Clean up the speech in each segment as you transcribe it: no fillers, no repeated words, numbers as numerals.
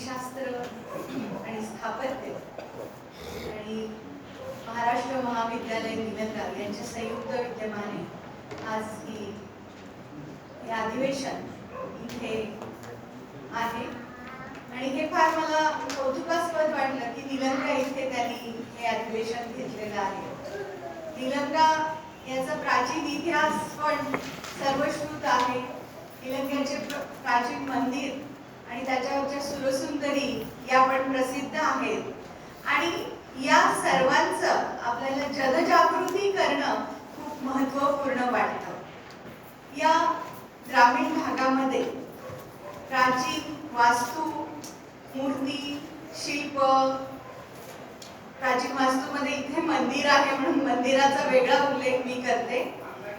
मूर्तिशास्त्र आणि स्थापत्य आणि महाराष्ट्र महाविद्यालय निलंगा यांच्या संयुक्त विद्यमाने आज हे अधिवेशन इथे आहे आणि हे फार मला कौतुकास्पद वाटलं की निलंगा इथे त्यांनी हे अधिवेशन घेतलेलं आहे. निलंगा याचा प्राचीन इतिहास पण सर्वश्रुत आहे. निलंग्याचे प्राचीन मंदिर आणि त्याच्यावरच्या सुरसुंदरी या पण प्रसिद्ध आहेत आणि या सर्वांचं आपल्याला जनजागृती करणं खूप महत्त्वपूर्ण वाटतं. या ग्रामीण भागामध्ये प्राचीन वास्तू, मूर्ती, शिल्प, प्राचीन वास्तूमध्ये इथे मंदिर आहे म्हणून मंदिराचा वेगळा उल्लेख मी करते.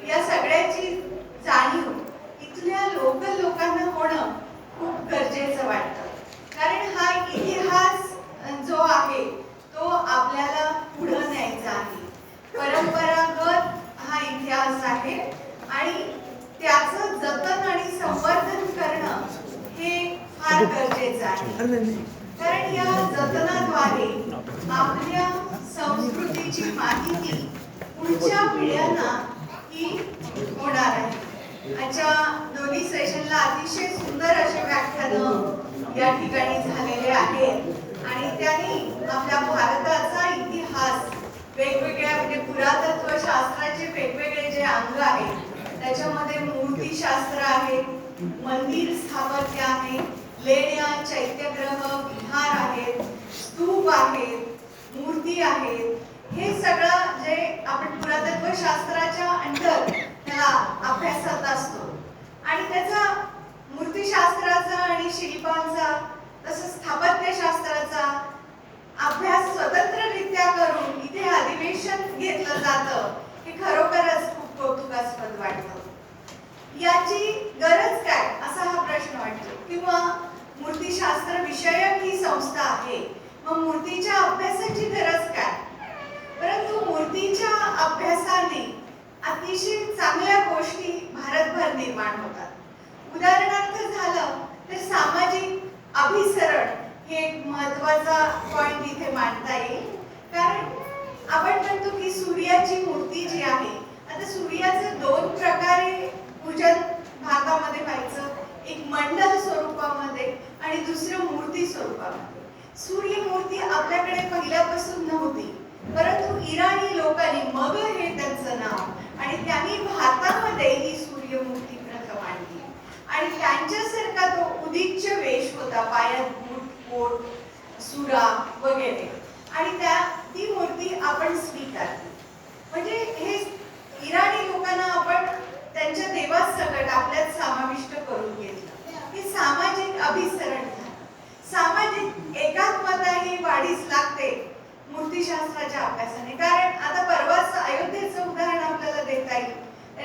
या सगळ्याची जाणीव इथल्या लोकल लोकांना होणं खूप गरजेचं वाटतं, कारण हा इतिहास जो आहे तो आपल्याला पुढे न्यायचा आहे. परंपरागत हा इतिहास आहे आणि त्याचं जतन आणि संवर्धन करणं हे फार गरजेचं आहे, कारण या जतनाद्वारे आपल्या संस्कृतीची माहिती पुढच्या पिढ्यांना ही होणार आहे. आजच्या दोन्ही सेशनला अतिशय सुंदर असे व्याख्यान या ठिकाणी झालेले आहेत आणि त्यांनी आपल्या भारताचा इतिहास वेगवेगळ्या म्हणजे पुरातत्व शास्त्राचे वेगवेगळे जे अंग आहेत त्याच्यामध्ये मूर्तिशास्त्र आहे, मंदिर स्थापत्य आहे, लेण्या, चैत्यग्रह, विहार आहेत, स्तूप आहेत, मूर्ती आहेत. हे सगळं जे आपण पुरातत्व शास्त्राच्या अंडर त्याला अभ्यासत असतो आणि त्याचा मूर्तिशास्त्राचा आणि शिल्पांचा तसंच स्थापत्यशास्त्राचा अभ्यास स्वतंत्ररित्या करून इथे अधिवेशन घेतलं जातं हे खरोखरच खूप कौतुकास्पद वाटतं. याची गरज काय असा हा प्रश्न वाटतो, किंवा मूर्तिशास्त्र विषयक ही संस्था आहे मग मूर्तीच्या अभ्यासाची गरज काय. परंतु मूर्तीच्या अभ्यासाने अतिशय चांगल्या गोष्टी भारतभर निर्माण होतात. उदाहरणार्थ झालं तर सामाजिक अभिसरण हे एक महत्त्वाचा पॉइंट इथे मांडता येईल, कारण आपण म्हणतो की सूर्याची मूर्ती जी आहे, आता सूर्याचं दोन प्रकारे पूजन भागामध्ये व्हायचं, एक मंडल स्वरूपामध्ये आणि दुसरं मूर्ती स्वरूपामध्ये. सूर्य मूर्ती आपल्याकडे पहिल्यापासून नव्हती, परंतु इराणी लोकांनी मग हे त्यांचं नाव आणि त्यांनी भारतामध्ये ही सूर्यमूर्ती प्रथम आणली आणि त्यांच्यासारखा तो उदिच्च वेश होता, पायात बूट, कोट, सुरा वगैरे, आणि ती मूर्ती आपण स्वीकारली. म्हणजे हे इराणी लोकांना आपण त्यांच्या देवासकट आपल्यात समाविष्ट करून घेतलं. हे सामाजिक अभिसरण झालं. सामाजिक एकात्मता ही वाढीस लागते मूर्तिशास्त्राच्या अभ्यासाने, कारण आता परवाच अयोध्येचं उदाहरण आपल्याला देता येईल.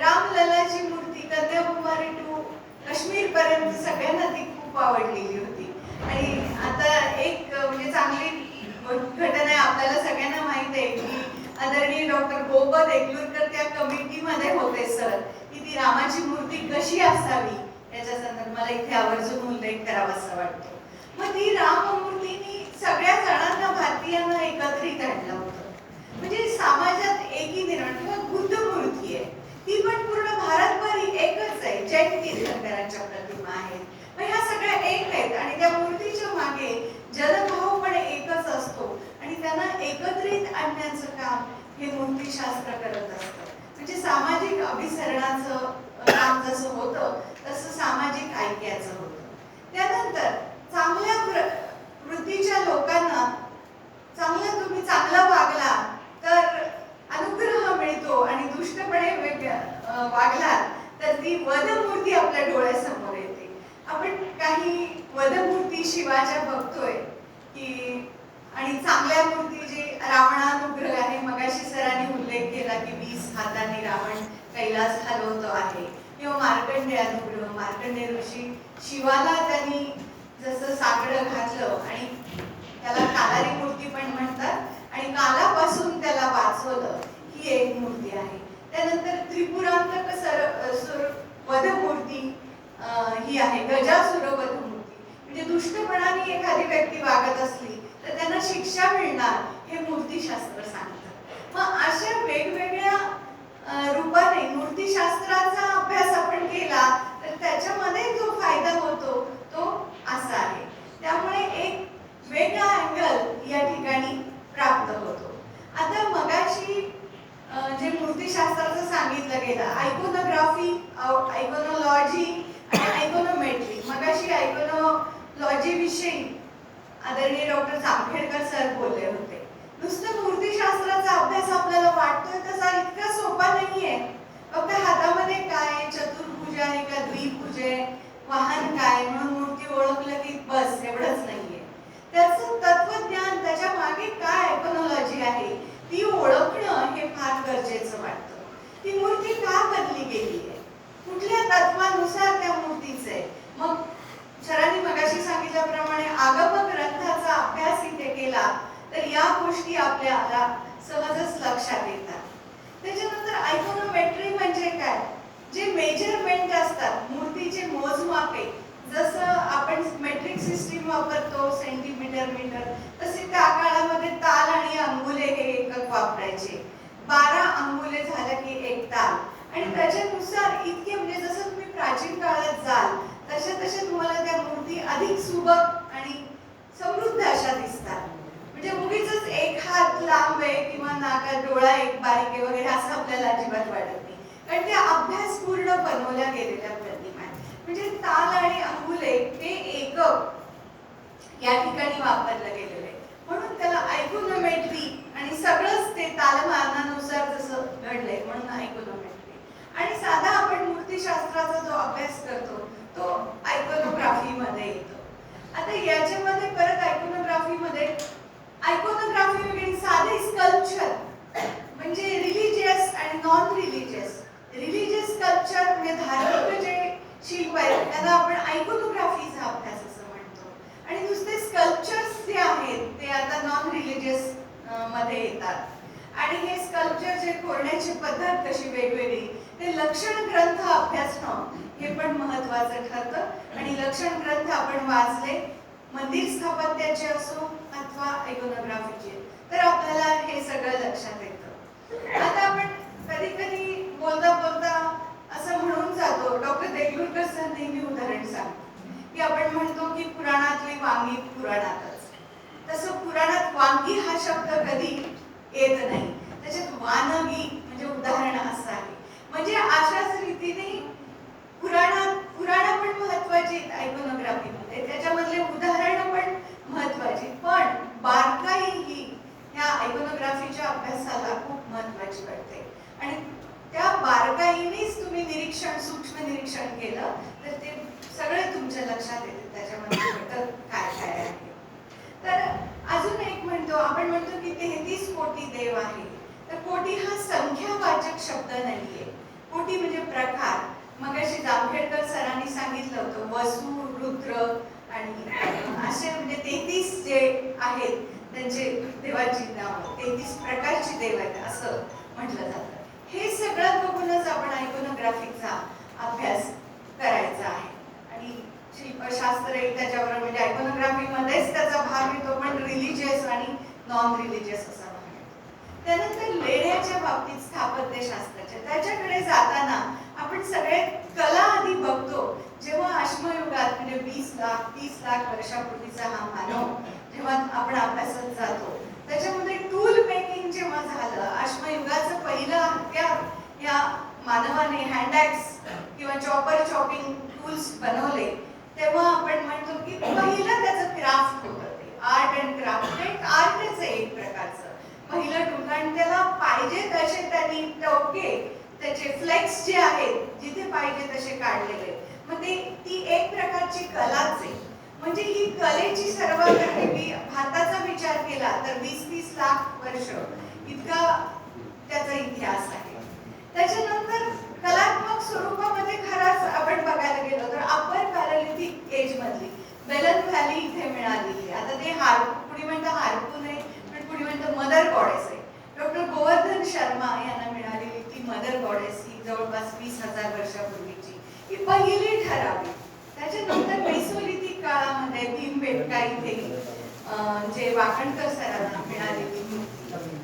रामललाची मूर्ती कन्याकुमारी टू काश्मीर पर्यंत सगळ्यांना ती खूप आवडलेली होती आणि आता एक म्हणजे चांगली घटना आपल्याला सगळ्यांना माहिती आहे की आदरणीय डॉक्टर गोपद एकलूरकर त्या कमिटीमध्ये होते सर, की ती रामाची मूर्ती कशी असावी याच्या संदर्भात मला इथे आवर्जून उल्लेख करावासा वाटतो. मग ती राममूर्तीनी सगळ्या जणांना, भारतीयांना एकत्रित आणलं होतं. म्हणजे समाजात एकी निर्माण. किंवा बुद्ध मूर्ती आहे, ती पण पूर्ण भारतभर एकच आहे. जैन तीर्थंकरांच्या प्रतिमा आहेत. मग ह्या सगळ्या एक आहेत आणि त्या मूर्तीच्या मागे जनभाव पण एकच असतो आणि त्यांना एकत्रित आणण्याचं काम हे मूर्तिशास्त्र करत असतं. म्हणजे सामाजिक अभिसरणाचं काम जसं होतं तसं सामाजिक ऐक्याचं होतं. त्यानंतर चांगल्या वृत्तीच्या लोकांना तुम्ही चांगला वागला तर अनुग्रह मिळतो आणि दुष्टपणे वागलात तर ती वधमूर्ती आपल्या डोळ्यासमोर येते. आपण काही वधमूर्ती शिवाच्या बघतोय की, आणि चांगल्या मूर्ती जी रावणानुग्रह आहे, मगाशी सरांनी उल्लेख केला की 20 हातांनी रावण कैलास हलवतो आहे, किंवा मार्कंडेय अनुग्रह, मार्कंडेय ऋषी शिवाला त्यांनी जसं साकडं घातलं आणि त्याला कालारी मूर्ती पण म्हणतात आणि कालापासून त्याला वाचवलं, ही एक मूर्ती आहे. त्यानंतर त्रिपुरांतक वधमूर्ती ही आहे, गजासुर वधमूर्ती. म्हणजे दुष्टपणाने एखादी व्यक्ती मगाशी आदरणीय डॉक्टर जामखेडकर सर बोलले होते, नुसतं मूर्तिशास्त्राचा अभ्यास आपल्याला वाटतोय तसा इतका सोपा नाहीये. फक्त हातामध्ये काय चतुर्भुज आहे का द्विभुज आहे, वाहन काय म्हणून मूर्ती ओळखलं की बस एवढंच नाहीये. त्याचं तत्वज्ञान, त्याच्या मागे काय इकॉनॉलॉजी आहे ती ओळखणं हे फार गरजेचं वाटतं. ती मूर्ती का बनली गेली आहे, कुठल्या तत्वानुसार त्या मूर्तीचे, मग सरांनी मगाशी सांगितल्याप्रमाणे आगम ग्रंथाचा अभ्यास इथे केला तर या गोष्टी आपल्याला सहजच लक्षात येतात. त्याच्यानंतर आयकोनोमेट्री म्हणजे काय, जे मेजरमेंट असतात, मूर्तीचे मोजमापे, जसं आपण मेट्रिक सिस्टीम वापरतो सेंटीमीटर मीटर, तसे त्या काळामध्ये ताल आणि अंगुले हे एकक वापरायचे. 12 अंगुले झालं की एक ताल, आणि त्याच्यानुसार इतके म्हणजे जसं तुम्ही प्राचीन काळात जाल तशा तशा तुम्हाला त्या मूर्ती अधिक सुबक आणि समृद्ध अशा दिसतात. म्हणजे उगीच एक हात लांब आहे किंवा नाका डोळा एक बारीक आहे वगैरे असं आपल्याला अजिबात वाटत नाही, कारण त्या अभ्यास पूर्ण बनवल्या गेलेल्या प्रतिमा आहेत. म्हणजे ताल आणि अंगुले हे एकक या ठिकाणी वापरलं गेलेलं आहे, म्हणून त्याला आयकोनोमेट्री, आणि सगळंच ते तालमानानुसार जसं घडलंय म्हणून आयकोनोमेट्री. आणि साधा आपण मूर्तिशास्त्राचा जो अभ्यास करतो तो आयकोनोग्राफी मध्ये येतो. आता याच्यामध्ये परत आयकोनोग्राफी वगैरे साधे स्कल्पचर म्हणजे रिलीजियस आणि नॉन रिलीजियस. रिलीजियस स्कल्पचर म्हणजे धार्मिक जे शिल्प आहेत त्यांना आपण आयकोनोग्राफीचा अभ्यास असं म्हणतो, आणि नुसते स्कल्पचर्स जे आहेत ते आता नॉन रिलीजियस मध्ये येतात. आणि हे स्कल्पचर जे कोरण्याची पद्धत कशी वेगवेगळी, ते लक्षण ग्रंथ अभ्यासणं हे पण महत्त्वाचं ठरतं. आणि लक्षण ग्रंथ आपण वाचले, मंदिर स्थापत्याचे असो अथवा आयकोनोग्राफीचे, तर आपल्याला हे सगळं लक्षात येतं. आता आपण कधी कधी बोलता बोलता असं म्हणून जातो, डॉक्टर देगलूरकर सर नेहमी उदाहरण सांगतात की आपण म्हणतो की पुराणातली वांगी पुराणातच, तसं पुराणात वांगी हा शब्द कधी येत नाही, त्याच्यात वानगी म्हणजे उदाहरण असं आहे. म्हणजे अशाच रीतीने पुराण पण महत्वाची आयकोनोग्राफीमध्ये, त्याच्यामधले उदाहरण पण महत्वाची, पण बारकाई ही ह्या आयकोनोग्राफीच्या अभ्यासाला खूप महत्वाची वाटते. आणि त्या बारकाईनेच तुम्ही निरीक्षण, सूक्ष्म निरीक्षण केलं तर ते सगळे तुमच्या लक्षात येते त्याच्यामध्ये घटक काय काय आहे. तर अजून एक म्हणतो, आपण म्हणतो की 33 कोटी देव आहे, तर कोटी हा संख्यावाचक शब्द नाहीये. कोटी म्हणजे प्रकार. मगाशी जामखेडकर सरांनी सांगितलं होतं वसु, रुद्र आणि असे म्हणजे 33 जे आहेत त्यांचे देवाची नावं, 33 प्रकारची देव आहेत असं म्हटलं जातं. हे सगळं बघूनच आपण आयकोनोग्राफीचा अभ्यास करायचा आहे. आणि शिल्पशास्त्र एक त्याच्यावर म्हणजे आयकोनोग्राफी मध्येच त्याचा भाग येतो, पण रिलीजियस आणि नॉन रिलीजियस असा भाग येतो. त्यानंतर लेण्याच्या बाबतीत स्थापत्यशास्त्राच्या त्याच्याकडे जाताना आपण सगळे कला आधी बघतो. जेव्हा अश्मयुगात म्हणजे 20 लाख 30 लाख वर्षापूर्वीचा हा मानव जेव्हा आपण अभ्यासात जातो, त्याच्यामध्ये टूल मेकिंग जेव्हा झालं, अश्मयुगाचं पहिलं हत्यार या मानवाने हँडॅक्स किंवा चॉपिंग टूल्स बनवले, तेव्हा आपण म्हणतो की पहिलं त्याचं क्राफ्ट होतं, ते आर्ट अँड क्राफ्ट. एक आर्टच आहे एक प्रकारचं पहिलं टूल, आणि त्याला पाहिजे तसे त्यांनी टोके, त्याचे फ्लेक्स जे आहेत जिथे पाहिजे तसे काढलेले, मग ती एक प्रकारची कलाच आहे. म्हणजे ही कलेची सर्वात आधी भारताचा विचार केला तर 20-30 लाख वर्ष इतका त्याचा इतिहास आहे. त्याच्यानंतर कलात्मक स्वरूपामध्ये खराच आपण बघायला गेलो तर अप्पर पॅरालिथिक एज मधली बेलन व्हॅली इथे मिळालेली. आता ते कुणी म्हणतं हार्पून आहे, पण कुणी म्हणतं मदर गॉडेस आहे. डॉक्टर गोवर्धन शर्मा यांना मिळालेली ती मदर गॉडेस ही जवळपास 20,000 वर्षापूर्वीची ही पहिली ठरावी. त्याच्यानंतर मेसोलिथिक काळामध्ये भीमबेटका इथे जे वाकणकर सरांना मिळालेली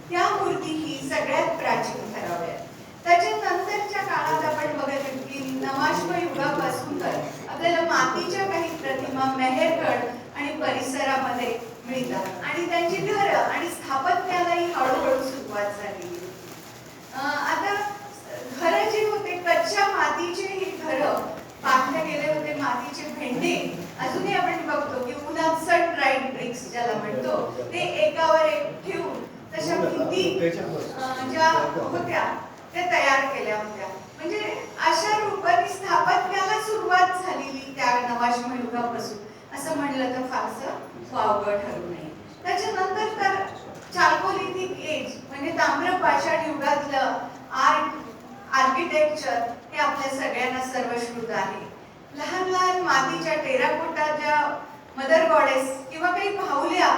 त्या मूर्ती ही सगळ्यात प्राचीन ठराव्या. त्याच्यानंतरच्या काळात आपण बघत की नवाश्म युगापासून तर आपल्याला मातीच्या काही प्रतिमा मेहरगड आणि परिसरामध्ये मिळतात, आणि त्यांची घरं आणि स्थापत्यालाही हळूहळू सुरुवात झाली. आता घरं जी होते कच्च्या मातीचे ही घरं बांधले गेले होते, मातीचे भेंडे अजूनही आपण बघतो की उन्हात सट मॅट्रिक्स ज्याला म्हणतो ते एकावर एक ठेवून तशा भिंती ज्या होत्या त्या तयार केल्या होत्या. म्हणजे अशा रूपाने स्थापत्याला सुरुवात झालेली त्या नवाश्म युगापासून असं म्हणलं तर फारसं वावगं ठरू नये. त्याच्यानंतर तर चाल्कोलिथिक एज म्हणजे ताम्र पाषाण युगातलं आर्किटेक्चर हे आपल्या सगळ्यांना सर्वश्रुत आहे. लहान लहान मातीच्या टेराकोटा ज्या मदर गॉडेस किंवा काही बाहुल्या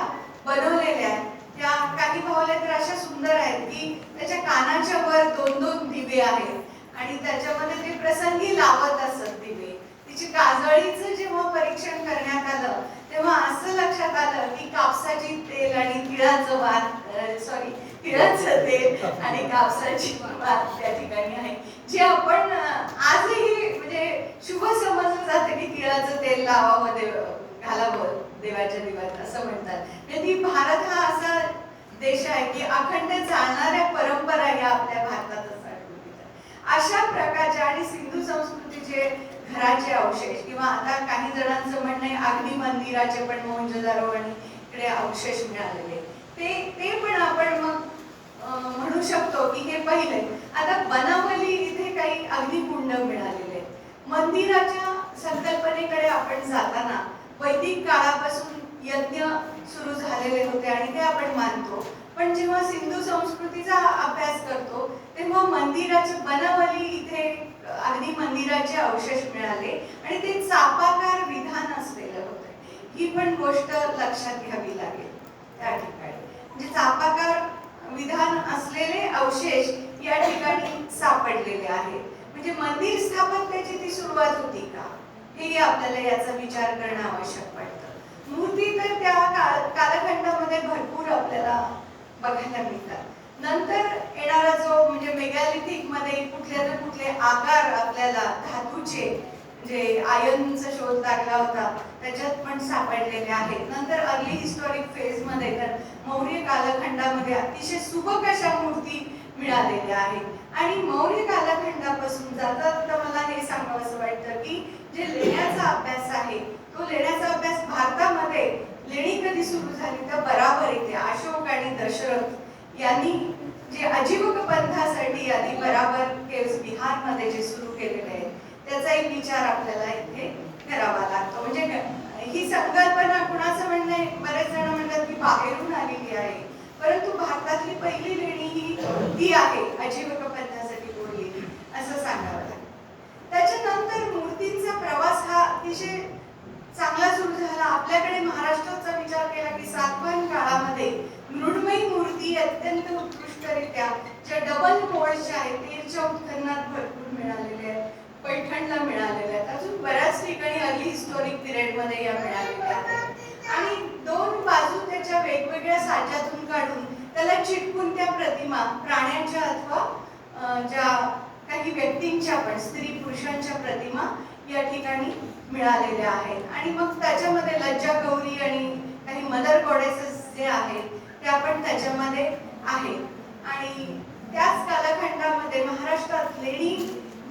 बनवलेल्या त्या काही बाहुल्या तर अशा सुंदर आहेत की त्याच्या कानाच्या वर 2-2 दिवे आहेत आणि त्याच्यामध्ये ते प्रसंगी लावत असत दिवे. तिची काजळीचं जेव्हा परीक्षण करण्यात आलं तेव्हा असं लक्षात आलं की कापसाची तेल आणि तिळाचं तेल आणि कापसाची वात त्या ठिकाणी आहे, जे आपण आजही म्हणजे शुभ समजलं जातं की तिळाचं तेल लावावं घालावं देवाच्या दिव्यात असं म्हणतात. म्हणजे भारत हा असा देश आहे की अखंड चालणाऱ्या परंपरा या आपल्या भारतात असतात. अशा प्रकारच्या आणि सिंधू संस्कृतीचे घराचे अवशेष किंवा आता काही जणांचं म्हणणं आहे अग्नी मंदिराचे पण मोहनजोदारो आणि इकडे अवशेष मिळालेले ते पण आपण मग म्हणू शकतो की हे पहिले. आता बनावली इथे काही अग्निकुंड मिळालेले. मंदिराच्या संकल्पनेकडे आपण जाताना वैदिक काळापासून यज्ञ सुरू झालेले होते आणि ते आपण मानतो. पण जेव्हा सिंधू संस्कृतीचा अभ्यास करतो तेव्हा मंदिराचे बनावली इथे अग्नि मंदिराचे अवशेष मिळाले आणि ते चापाकार विधान असलेलं होतं. ही पण गोष्ट लक्षात घ्यावी लागेल त्या ठिकाणी. म्हणजे चापाकार विधान असलेले अवशेष या ठिकाणी सापडलेले आहेत. म्हणजे मंदिर स्थापत्याची ती सुरुवात होती का हे आपल्याला याचा विचार करणं आवश्यक वाटतं. मूर्ती तर त्या कालखंडामध्ये भरपूर आपल्याला बघायला मिळतात. नंतर येणारा जो म्हणजे मेगॅलिथिक मध्ये कुठले ना कुठले आकार आपल्याला धातूचे म्हणजे आयनचा शोध लागला होता त्याच्यात पण सापडलेले आहेत. नंतर अर्ली हिस्टॉरिक फेज मध्ये तर मौर्य कालखंडामध्ये अतिशय सुबक अशा मूर्ती मिळालेल्या आहेत. आणि मौर्य कालखंडापासून जाता जाता मला हे सांगावंसं वाटतं की जे लेण्याचा अभ्यास आहे तो लेण्याचा अभ्यास भारतामध्ये लेणी कधी सुरू झाली तर बराबर इथे अशोक आणि दशरथ यांनी जे अजीवक पंथासाठी आधी बराबर केव्स बिहारमध्ये जे सुरू केलेले आहे त्याचाही विचार आपल्याला इथे करावा लागतो. म्हणजे ही संकल्पना कुणाचं म्हणणं आहे, बरेच जण म्हणतात की बाहेरून आलेली आहे, परंतु भारतातली पहिली लेणी ही ती आहे अजीवक पंथासाठी बोललेली असं सांगावं लागतं. त्याच्यानंतर मूर्तींचा प्रवास हा अतिशय चांगला सुरू झाला. आपल्याकडे महाराष्ट्राचा विचार केला की सातवाहन काळामध्ये मृण्मयी मूर्ती अत्यंत उत्कृष्टरित्या ज्या डबल मोल्डच्या आहेत तेरच्या उत्खननात भरपूर मिळालेल्या आहेत, पैठणला मिळालेल्या आहेत, अजून बऱ्याच ठिकाणी अर्ली हिस्टॉरिक पिरियड मध्ये या मिळालेल्या आहेत. आणि दोन बाजू त्याच्या वेगवेगळ्या साच्यातून काढून त्याला चिटकून त्या प्रतिमा प्राण्यांच्या अथवा ज्या काही व्यक्तींच्या पण स्त्री पुरुषांच्या प्रतिमा या ठिकाणी मिळालेल्या आहेत. आणि मग त्याच्यामध्ये लज्जा गौरी आणि काही मदर गॉडेसेस जे आहेत त्या पण त्याच्यामध्ये आहेत. आणि त्याच कालखंडामध्ये महाराष्ट्रात लेणी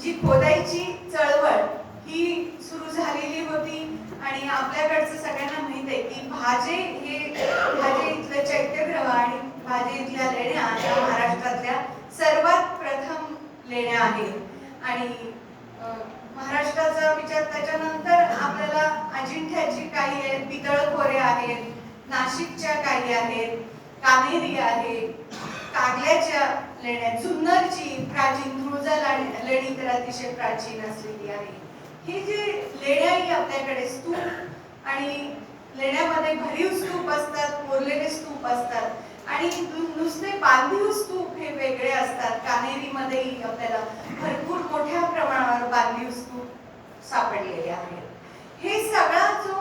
जी खोदाईची चळवळ ही सुरू झालेली होती. आणि आपल्याकडचं सगळ्यांना माहित आहे की भाजे इथलं चैत्यग्रह आणि भाजे इथल्या लेण्या या महाराष्ट्रातल्या सर्वात प्रथम लेण्या आहेत. आणि महाराष्ट्राचा विचार त्याच्यानंतर आपल्याला अजिंठ्याची काही आहेत, पितळखोरे आहेत, नाशिकच्या काही आहेत, कामेरी आहे, कागल्याच्या लेण्या, जुन्नरची प्राचीन तुळजा लेणी तर अतिशय प्राचीन असलेली आहे. हे जे लेण्याही आपल्याकडे स्तूप आणि लेण्यामध्ये भरीव स्तूप असतात, कोरलेले स्तूप असतात आणि नुसते बांधीव स्तूप हे वेगळे असतात. कानेरीमध्येही आपल्याला भरपूर मोठ्या प्रमाणावर बांधीव स्तूप सापडलेले आहेत. हे सगळा जो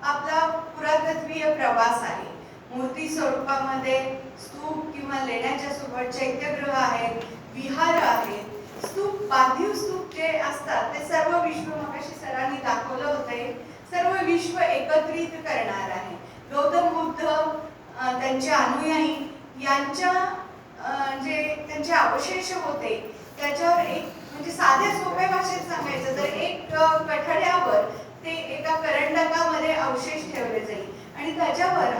आपला पुरातत्वीय प्रवास आहे, मूर्ती स्वरूपामध्ये स्तूप किंवा लेण्याच्या सोबत चैत्यगृह आहेत, विहार आहेत, स्तूप बांधीव स्तूप जे असतात ते सर्व विश्व मगाशी सरांनी दाखवलं होते सर्व विश्व एकत्रित करणार आहे. गौतम बुद्ध त्यांचे अनुयायी यांच्या जे त्यांचे अवशेष होते त्याच्यावर एक म्हणजे साध्या सोप्या भाषेत सांगायचं तर एक कठड्यावर ते एका करंडकामध्ये अवशेष ठेवले जाईल आणि त्याच्यावर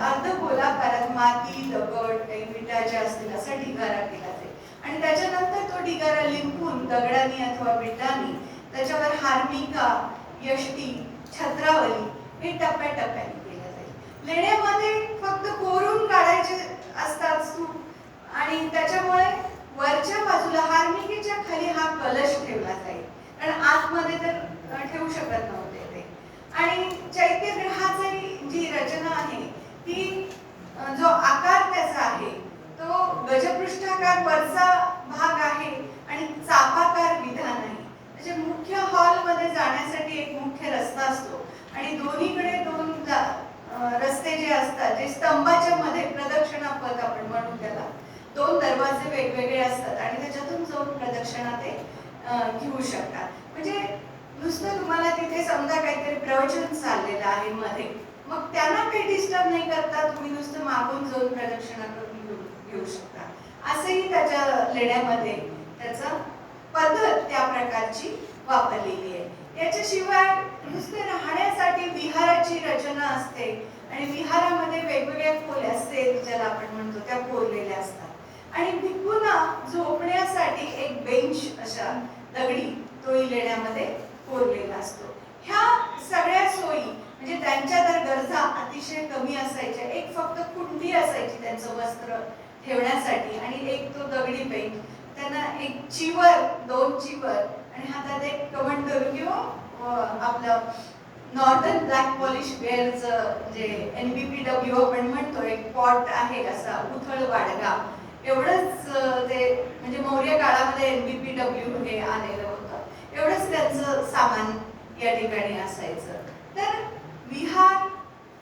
आकारात माती, दगड, काही विटा ज्या असतील असा ढिगारा केला जाईल आणि त्याच्यानंतर तो ढिगारा लिंपून दगडांनी अथवा विटांनी त्याच्यावर हार्मिका, यष्टी, छत्रावली हे टप्प्याटप्प्याने केलं जाईल. लेण्यामध्ये फक्त कोरून काढायचे असतात स्तूप आणि त्याच्यामुळे वरच्या बाजूला हार्मिकेच्या खाली हा कलश ठेवला जाईल, कारण आतमध्ये तर ठेवू शकत नव्हते ते. आणि चैत्यगृहाची जी रचना आहे ती जो आकार त्याचा आहे तो गजपृष्ठाकार वरचा भाग आहे आणि चापाकार विधान आहे. म्हणजे मुख्य हॉल मध्ये जाण्यासाठी एक मुख्य रस्ता असतो आणि दोन्हीकडे दोन रस्ते जे असतात, जे स्तंभाच्या मध्ये प्रदक्षिणा पथ आपण म्हणू त्याला, दोन दरवाजे वेगवेगळे असतात आणि त्याच्यातून जाऊन प्रदक्षिणा ते घेऊ शकतात. म्हणजे नुसतं तुम्हाला तिथे समजा काहीतरी प्रवचन चाललेलं आहे मध्ये, मग त्यांना काही डिस्टर्ब नाही करता, तुम्ही नुसतं मागून जाऊन प्रदक्षिणा करून घेऊ शकता. असंही त्याच्या लेण्यामध्ये त्याचा पद्धत त्या प्रकारची वापरलेली आहे. याच्याशिवाय नुसते राहण्यासाठी विहाराची रचना असते आणि विहारामध्ये वेगवेगळ्या खोल्या असते ज्याला आपण म्हणतो त्या कोरलेल्या असतात आणि भिक्खूंना झोपण्यासाठी एक बेंच अशा दगडी तोही लेण्यामध्ये कोरलेला असतो. ह्या सगळ्या सोयी म्हणजे त्यांच्या तर गरजा अतिशय कमी असायच्या. एक फक्त कुंडी असायची त्यांचं वस्त्र ठेवण्यासाठी आणि एक तो दगडी बेंच, त्यांना एक चिवर, दोन चिवर आणि हातात एक कमंडलू किंवा आपलं नॉर्दर्न ब्लॅक पॉलिश वेअरचं जे NBPW आपण म्हणतो एक पॉट आहे असा उथळ वाडगा, एवढंच ते म्हणजे मौर्य काळामध्ये NBPW हे आलेलं होतं, एवढंच त्यांचं सामान या ठिकाणी असायचं. तर विहार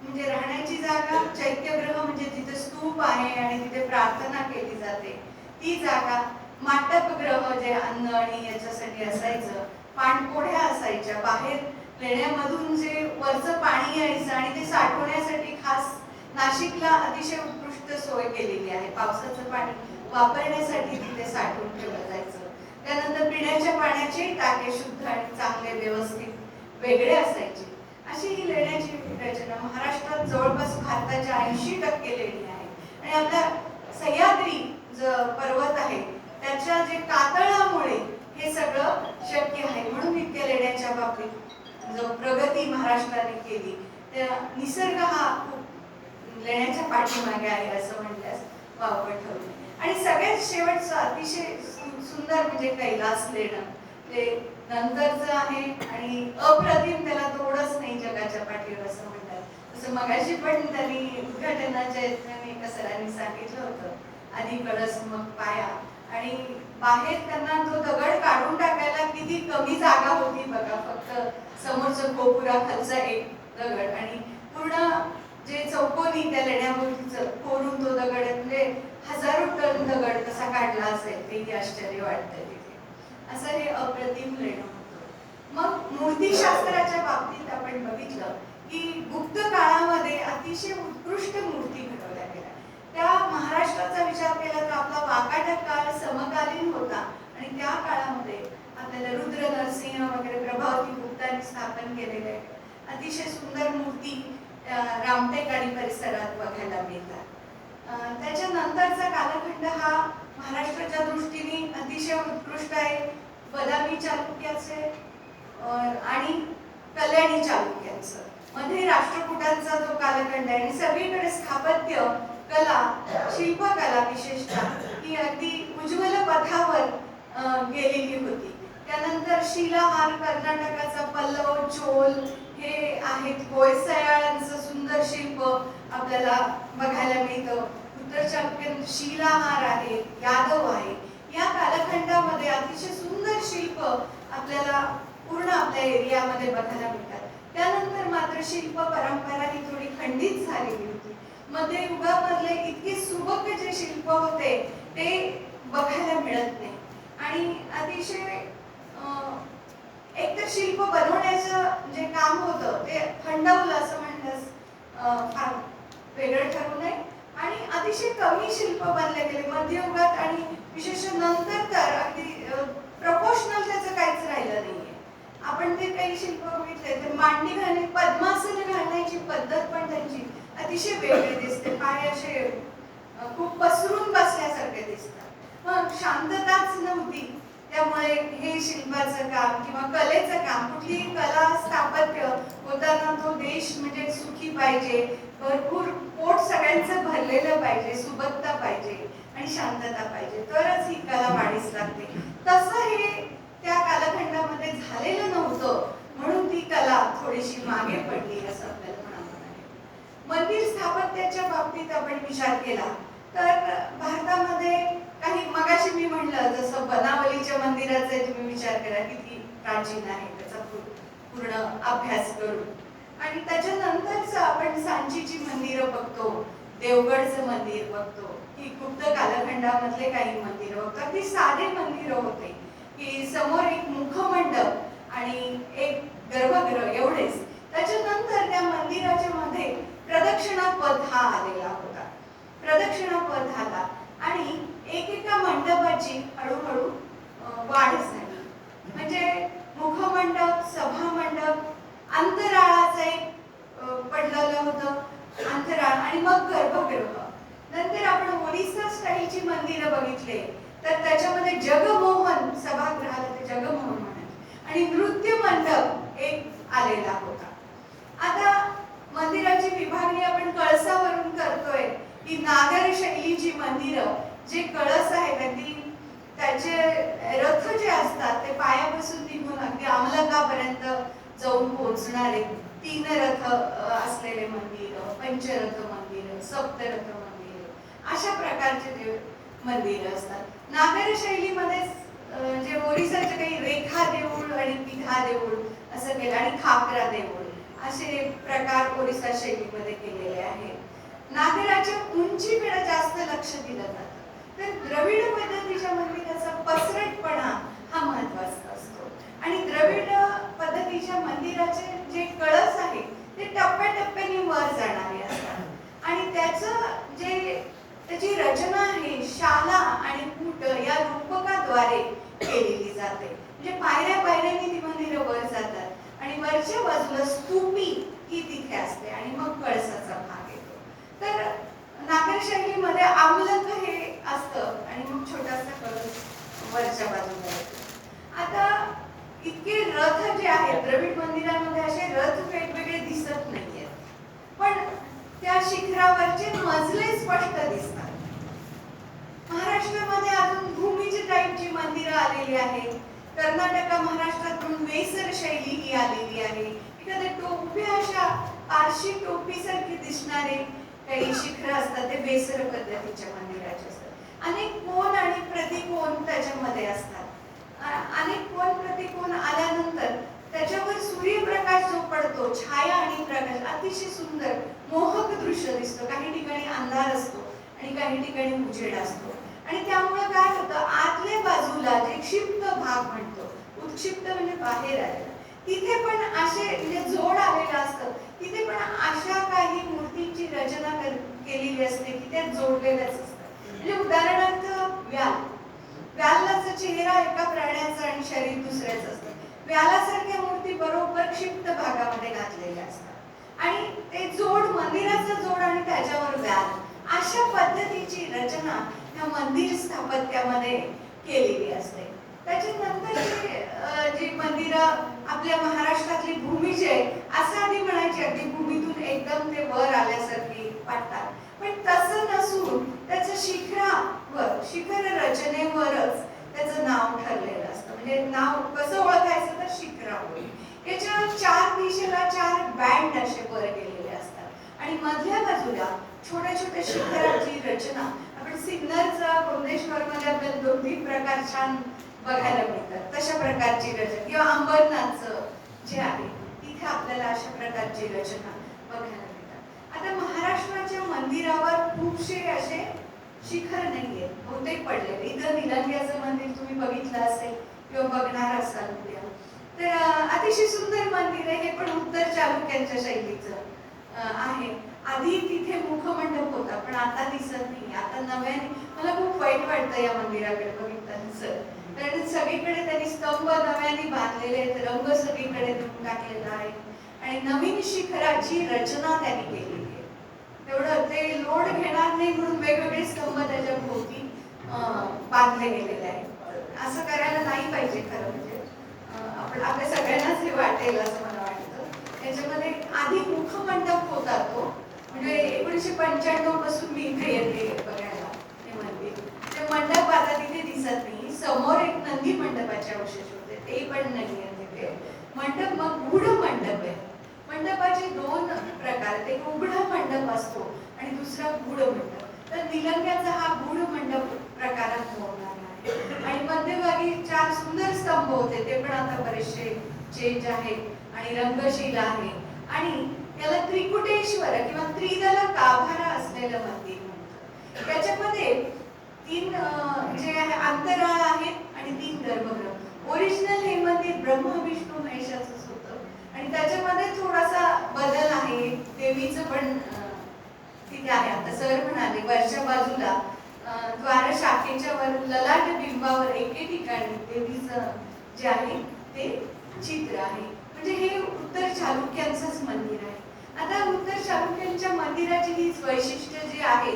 म्हणजे राहण्याची जागा, चैत्यगृह म्हणजे जिथे स्तूप आहे आणि तिथे प्रार्थना केली जाते ती जागा, माटपगृह जे अन्न आणि याच्यासाठी असायचं, पाणपोढ्या असायच्या, बाहेर लेण्यामधून जे वरचं पाणी यायचं आणि ते साठवण्यासाठी खास नाशिकला अतिशय उत्कृष्ट सोय केलेली आहे. पावसाचं पाणी वापरण्यासाठी तिथे साठवून ठेवलं जायचं. त्यानंतर पिण्याच्या पाण्याचे टाके शुद्ध आणि चांगले व्यवस्थित वेगळे असायचे. अशी ही लेण्याची रचना महाराष्ट्रात जवळपास भारताच्या 80% लेणी आहे. आणि आपल्या सह्याद्री जो पर्वत आहे त्याच्या जे कातळामुळे हे सगळं शक्य आहे. म्हणून इतक्या लेण्याच्या बाबतीत जो प्रगती महाराष्ट्राने केली, त्या निसर्ग हा खूप लेण्याच्या पाठीमागे आहे असं म्हणल्यास वावगं ठरते. आणि सगळ्यात शेवटचं अतिशय सुंदर म्हणजे कैलास लेणं, ते नंतरचं आहे आणि अप्रतिम, त्याला तोडच नाही जगाच्या पाठीवर असं म्हणतात. तसं मगाशी पण त्यांनी उद्घाटनाच्या एका सरांनी सांगितलं होतं, आधी कळस मग पाया, आणि बाहेर त्यांना तो दगड काढून टाकायला किती कमी जागा होती बघा, फक्त समोरचं गोपुराखालचा एक दगड आणि पूर्ण जे चौकोनी त्या लेण्याभोवतीचं कोरून तो दगड, म्हणजे हजारो टन दगड कसा काढला असेल तेही आश्चर्य वाटतं तिथे. असं हे अप्रतिम लेणं होतं. मग मूर्तीशास्त्राच्या बाबतीत आपण बघितलं की गुप्त काळामध्ये अतिशय उत्कृष्ट मूर्ती घडवल्या गेल्या. त्या महाराष्ट्राचा विचार केला तर आपला वाकाटक काळ समकालीन होता आणि त्या काळामध्ये आपल्याला रुद्र नरसिंह वगैरे प्रभावती गुप्तांनी स्थापन केलेले अतिशय सुंदर मूर्ती रामटेक आणि परिसरात बघायला मिळतात. त्याच्यानंतरचा कालखंड हा महाराष्ट्राच्या दृष्टीने अतिशय उत्कृष्ट आहे. बदामी चालुक्याचे आणि कल्याणी चालुक्यांचं मध्ये राष्ट्रकूटांचा जो कालखंड आहे आणि सगळीकडे स्थापत्य कला, शिल्पकला विशेषतः ही अगदी उज्ज्वल पथावर गेलेली होती. त्यानंतर शिलाहार, कर्नाटकाचा पल्लव, चोल हे आहेत. होयसळांचं सुंदर शिल्प आपल्याला बघायला मिळतं. उत्तर चालुक्यात शिलाहार आहे, यादव आहे. या कालखंडामध्ये अतिशय सुंदर शिल्प आपल्याला पूर्ण आपल्या एरियामध्ये बघायला मिळतात. त्यानंतर मात्र शिल्प परंपरा ही थोडी खंडित झालेली होती. मध्य युगामधले इतके सुबक जे शिल्प होते ते बघायला मिळत नाही आणि अतिशय एकतर शिल्प बनवण्याचं जे काम होतं ते खंडवलं असं म्हणण्यास फार वेगळं ठरू नये आणि अतिशय कमी शिल्प बनले गेले मध्ययुगात आणि विशेष नंतर तर अगदी प्रपोर्शनल त्याचं काहीच राहिलं नाहीये. आपण ते काही शिल्प बघितले तर मांडी घालणे, पद्मासन घालण्याची पद्धत पण त्यांची अतिशय वेगळे दिसते. पाय असे खूप पसरून बसल्यासारखे दिसतात. मग शांतताच नव्हती. त्यामुळे हे शिल्पाचं काम किंवा कलेचं काम, कुठलीही कला स्थापत्य होताना तो देश म्हणजे सुखी पाहिजे, भरपूर पोट सगळ्यांचं भरलेलं पाहिजे, सुबत्ता पाहिजे आणि शांतता पाहिजे, तरच ही कला वाढीस लागते. तसं हे त्या कालखंडामध्ये झालेलं नव्हतं, म्हणून ती कला थोडीशी मागे पडली असं आपल्याला म्हणावं लागेल. मंदिर स्थापत्याच्या बाबतीत आपण विचार केला तर भारतामध्ये काही, मगाशी मी म्हणलं जसं बनावलीच्या मंदिराचा तुम्ही विचार करा किती प्राचीन आहे, त्याचा पूर्ण अभ्यास करून. आणि त्याच्यानंतरच आपण सांचीची मंदिरं बघतो, देवगडचं मंदिर बघतो, की गुप्त कालखंडामधले काही मंदिरं बघतो. अगदी साधे मंदिरं होते की समोर एक मुखमंडप आणि एक गर्भगृह एवढेच. त्याच्यानंतर त्या मंदिराच्या मध्ये प्रदक्षिणा पथ हा आलेला होता. प्रदक्षिणा पथ आला आणि एकेका मंडपाची हळूहळू वाढ झाली. म्हणजे मुखमंडप, सभामंडप, अंतराळाचं एक पडलेलं होतं अंतराळ आणि मग गर्भगृह. नंतर आपण ओरिसा स्टाईलची मंदिरं बघितले तर त्याच्यामध्ये जगमोहन सभागृहाला ते जगमोहन म्हणायचे आणि नृत्य मंडप एक आलेला होता. आता मंदिराची विभागणी आपण कळसावरून करतोय की नागर शैलीची मंदिरं, जे कळस आहेत अगदी त्याचे रथ जे असतात ते पायापासून निघून अगदी अमलकापर्यंत जाऊन पोहोचणारे 3 रथ असलेले मंदिर, पंचरथ मंदिर, सप्तरथ मंदिर, अशा प्रकारचे जे मंदिर असतात. नागर शैलीमध्ये जे ओरिसाचे काही रेखा देऊळ आणि पिधा देऊळ असं केलं आणि खाकरा देऊळ असे प्रकार ओरिसा शैलीमध्ये केलेले आहेत. नागराच्या उंचीकडे जास्त लक्ष दिलं जातं. तर द्रविड पद्धतीच्या मंदिराचा पसरटपणा हा महत्त्वाचा असतो आणि द्रविड पद्धतीच्या मंदिराचे जे कळस आहे ते टप्प्याटप्प्याने वर जाणारे असतात आणि त्याची रचना आहे शाला आणि कूट या रूपकाद्वारे केलेली जाते. म्हणजे पायऱ्या पायऱ्याने ती मंदिरं वर जातात आणि वरच्या बाजूला स्तूपी ही तिथे असते आणि मग कळसाचा भाग येतो. तर नागर शैलीमध्ये आमलक हे असतं आणि मग छोटासा कळस वरच्या बाजूला येतो. आता इतके रथ जे आहेत द्रविड मंदिरामध्ये असे रथ वेगवेगळे दिसत नाहीयेत, पण त्या शिखरावरचे मजले स्पष्ट दिसतात. महाराष्ट्रामध्ये अजून भूमीची टाईपची मंदिरं आलेली आहेत. कर्नाटक महाराष्ट्रातून वेसर शैली ही आलेली आहे. एखाद्या टोप्या अशा पारशी टोपीसारखी दिसणारे काही शिखर असतात ते वेसर पद्धतीच्या मंदिराचे असतात. अनेक कोन आणि प्रतिकोन त्याच्यामध्ये असतात. अनेक कोन प्रतिकोन आल्यानंतर त्याच्यावर सूर्यप्रकाश जो पडतो, छाया आणि प्रकाश, अतिशय सुंदर मोहक दृश्य दिसतं. काही ठिकाणी अंधार असतो आणि काही ठिकाणी उजेड असतो आणि त्यामुळे काय होतं, आतल्या बाजूला जे क्षिप्त भाग म्हणतो, उत्क्षिप्त म्हणजे बाहेर आलेला, तिथे पण असे म्हणजे जोड आलेलं असतं. तिथे पण अशा काही मूर्तींची रचना केलेली असते की त्या जोडलेल्याच असतात. म्हणजे उदाहरणार्थ व्यालाचा चेहरा एका प्राण्याचा आणि शरीर दुसऱ्याचं असतं. व्यालासारख्या मूर्ती बरोबर क्षिप्त भागामध्ये घातलेल्या असतात आणि ते जोड, मंदिराचा जोड आणि त्याच्यावर व्याल, अशा पद्धतीची रचना ह्या मंदिर स्थापत्यामध्ये केलेली असते. त्याच्यानंतर जी मंदिरं आपल्या महाराष्ट्रातली भूमीचे असं आधी म्हणायची अगदी भूमीतून एकदम ते वर आल्यासारखी वाटतात, पण तसं नसून त्याचं शिखर रचनेवरच त्याचं नाव ठरलेलं असतं. म्हणजे नाव कसं ओळखायचं तर शिखरावर. याच्या 4 दिशेला 4 बँड असे वर केलेले असतात आणि मधल्या बाजूला छोट्या छोट्या शिखराची रचना. आपण सिग्नलचा गोंदेश्वरमध्ये आपल्याला 2-3 प्रकार छान बघायला मिळतात, तशा प्रकारची रचना. किंवा अंबरनाथचं जे आहे तिथे आपल्याला अशा प्रकारची रचना बघायला मिळतात. आता महाराष्ट्राच्या मंदिरावर खूपसे असे शिखर नाहीये, बहुतेक पडलेले. इथं निलंग्याचं मंदिर तुम्ही बघितलं असेल किंवा बघणार असाल उद्या, तर अतिशय सुंदर मंदिर आहे. हे पण उत्तर चालुक्यांच्या शैलीचं आहे. आधी तिथे मुखमंडप होता पण आता दिसत नाही. आता नव्याने, मला खूप वाईट वाटतं या मंदिराकडे बघितल्यानंतर, कारण सगळीकडे त्यांनी स्तंभ नव्याने बांधलेले आहेत, रंग सगळीकडे देऊन टाकलेला आहे आणि नवीन शिखराची रचना त्यांनी केलेली आहे. तेवढं ते लोड घेणार नाही म्हणून वेगवेगळे स्तंभ त्याच्या भोवती बांधले गेलेले आहेत. असं करायला नाही पाहिजे खरं म्हणजे. आपण आपल्या सगळ्यांनाच हे वाटेल असं मला वाटतं. त्याच्यामध्ये आधी मुखमंडप होता तो, म्हणजे 1995 पासून मी इथे येते बघायला हे मंदिर. ते मंडप आता तिथे दिसत नाही. समोर एक नंदी मंडपाचे अवशेष होते, ते पण नाही आहे तिथे. मंडप मग गूढ मंडप आहे. मंडपाचे दोन प्रकार, एक उघडा मंडप असतो आणि दुसरा गूढ मंडप. तर निलंग्याचा हा गूढ मंडप प्रकारात मोडणार आहे. आणि मध्यभागी 4 सुंदर स्तंभ होते, ते पण आता बरेचसे चेंज आहेत आणि रंगशील आहे. आणि त्याला त्रिकुटेश्वर किंवा त्रिदल गाभारा असलेलं मंदिर म्हणतात. त्याच्यामध्ये 3 जे आहे अंतराळ आहेत आणि 3 गर्भगृह. ओरिजिनल हे मंदिर ब्रह्मा विष्णू महेशाचंच होतं आणि त्याच्यामध्ये थोडासा बदल आहे. देवीचं पण तिथे आहे. आता सर म्हणाले वरच्या बाजूला द्वार शाखेच्या वर ललाट बिंबावर एके ठिकाणी देवीचं जे आहे ते चित्र आहे. म्हणजे हे उत्तर चालुक्यांचंच मंदिर आहे. आता उत्तर चालुक्यांच्या मंदिराची ही वैशिष्ट्य जी आहे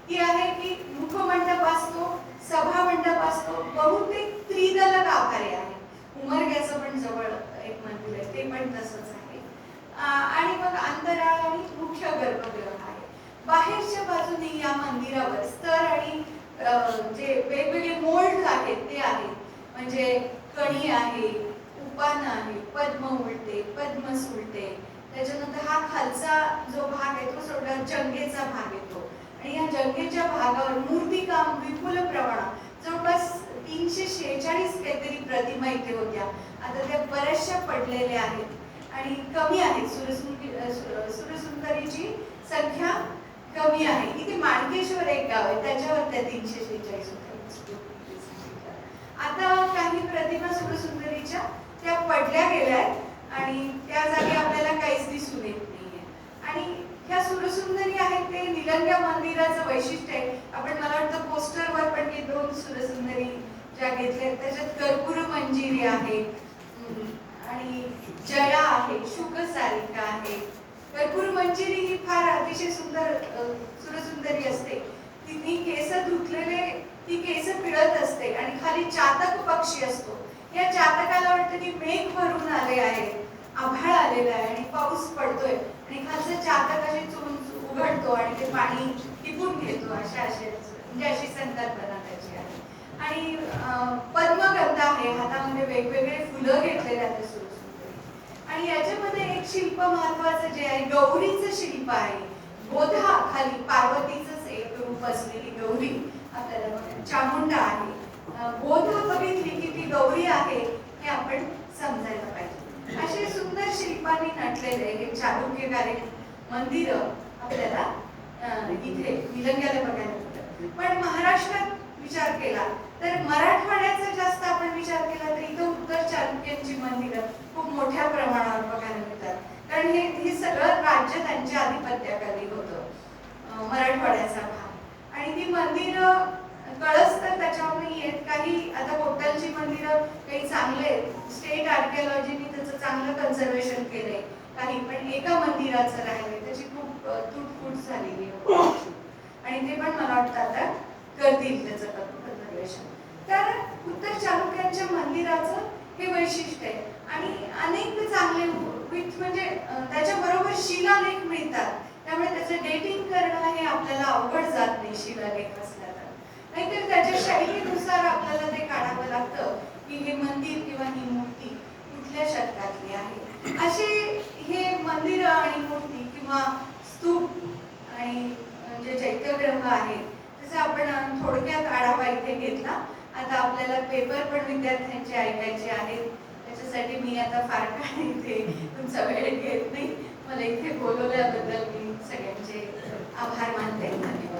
ती आहे की मुखमंडप असतो, सभा मंडप असतो, बहुतेक त्रिदल गाभारे आहे. उमरग्याचं पण जवळ एक मंदिर आहे, ते पण तसंच आहे. आणि मग अंतराळ आणि मुख्य गर्भगृह आहे. बाहेरच्या बाजूने या मंदिरावर स्तर आणि जे वेगवेगळे मोल्ड आहेत ते आहेत. म्हणजे कणी आहे, उपान आहे, पद्म उलटे, पद्म सुलटे. त्याच्यानंतर हा खालचा जो भाग आहे तो सोडला जंगेचा भाग येतो आणि या जंगेच्या भागावर मूर्तिकाम विपुल प्रमाणात जवळपास 346 काहीतरी प्रतिमा इथे होत्या. आता त्या बऱ्याचशा पडलेल्या आहेत आणि कमी आहेत. सुरसुंदरीची संख्या कमी आहे. इथे माणकेश्वर एक गाव आहे, त्याच्यावर त्या 346 होत्या. आता काही प्रतिमा सुरसुंदरीच्या त्या पडल्या गेल्या आहेत आणि त्या जागी आपल्याला काहीच दिसून येत नाहीये. आणि ह्या सुरसुंदरी आहेत ते निलंग्या मंदिराचं वैशिष्ट्य आहे. आपण मला वाटतं पोस्टरवर पण हे 2 सुरसुंदरी ज्या घेतल्या त्याच्यात कर्पूर मंजिरी आहे आणि जया आहे, शुकसारिका आहे. कर्पूर मंजिरी ही फार अतिशय सुंदर सुरसुंदरी असते. तिने केस धुतलेले, ती केस पिळत असते आणि खाली चातक पक्षी असतो. या चातकाला वाटतं की मेघ भरून आले आहे, आभाळ आलेलं आहे आणि पाऊस पडतोय आणि खालचं चातक असे चुरून उघडतो आणि ते पाणी टिपून घेतो. म्हणजे अशी संकल्पना त्याची आहे. आणि पद्मगंध आहे, हातामध्ये वेगवेगळे फुलं घेतलेले आहेत सुरसुंदरी. आणि याच्यामध्ये एक शिल्प महत्वाचं जे आहे गौरीचं शिल्प आहे. गोधा खाली पार्वतीचंच एक रूप असलेली गौरी आपल्याला चामुंडा आहे. गोधा बघितली की ती गौरी आहे हे आपण समजायला पाहिजे. असे सुंदर शिल्पांनी नटलेले हे चालुक्यकारी मंदिर आपल्याला इथे निलंग्याला बघायला मिळतात. पण महाराष्ट्रात विचार केला तर मराठवाड्याचा जास्त आपण विचार केला तर इथं उत्तर चालुक्यांची मंदिरं खूप मोठ्या प्रमाणावर बघायला मिळतात. कारण हे सगळं राज्य त्यांच्या आधिपत्याखाली होतं, मराठवाड्याचा भाग. आणि ती मंदिरं कळस तर त्याच्यावर नाही येत. काही आता होटलची मंदिरं काही चांगले स्टेट आर्किओलॉजीने त्याचं चांगलं कन्झर्वेशन केलंय. काही पण एका मंदिराचं राहिलंय, त्याची खूप तुटफूट झालेली आहे आणि ते पण मला वाटतं आता करतील त्याचं कन्झर्वेशन. तर उत्तर चालुक्यांच्या मंदिराचं हे वैशिष्ट्य आहे. आणि अनेक चांगले म्हणजे त्याच्याबरोबर शिलालेख मिळतात, त्यामुळे त्याचं डेटिंग करणं हे आपल्याला अवघड जात नाही शिलालेख असला तर. नाहीतर त्याच्या शैलीनुसार आपल्याला ते काढावं लागतं की हे मंदिर किंवा ही मूर्ती कुठल्या शतकातली आहे. असे हे मंदिर आणि मूर्ती किंवा स्तूप आणि जे चैत्यग्रह आहेत त्याचा आपण थोडक्यात आढावा इथे घेतला. आता आपल्याला पेपर पण विद्यार्थ्यांचे ऐकायचे आहेत, त्याच्यासाठी मी आता फार काळ इथे तुमचा वेळ घेत नाही. मला इथे बोलवल्याबद्दल मी सगळ्यांचे आभार मानते. धन्यवाद.